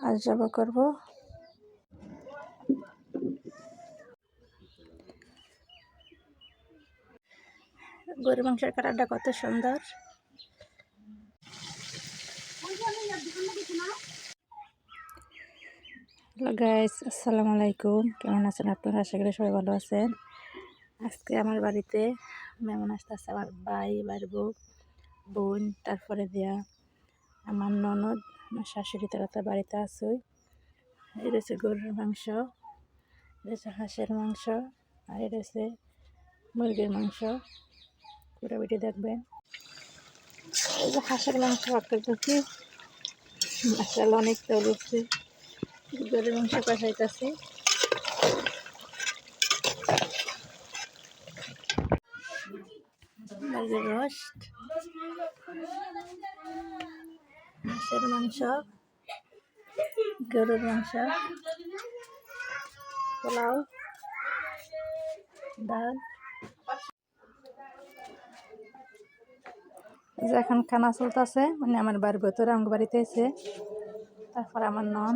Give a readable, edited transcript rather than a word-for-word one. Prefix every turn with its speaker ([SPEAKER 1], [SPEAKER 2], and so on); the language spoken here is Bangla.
[SPEAKER 1] আজ জবা করব। গরুর মাংসের কালারটা কত সুন্দর। হ্যালো গাইস, আসসালামু আলাইকুম। কেমন আছেন আপনারা? আশা করি সবাই ভালো আছেন। আজকে আমার বাড়িতে মেহমান আসতেছে। আমার ভাই, ভাইয়ের বউ, বোন, তারপরে দিয়া আমার ননদ, আমার শাশুড়ি, তারা তো বাড়িতে আছে। এই রয়েছে গরুর মাংস, রয়েছে হাঁসের মাংস, আর এই রয়েছে মুরগির মাংস। পুরো ভিডিও দেখবেন। এই যে হাঁসের মাংস করতেছি, মাসাল্লাহ অনেক তেল উঠছে। গরুর মাংস কষাইতেছি। মুরগির রোস্ট, হাঁসের মাংস, গরুর মাংস, পোলাও, ডাল। যে এখন খানা চলতেছে, মানে আমার বাড়ির ভেতরে আমার বাড়িতে এসে, তারপর আমার নন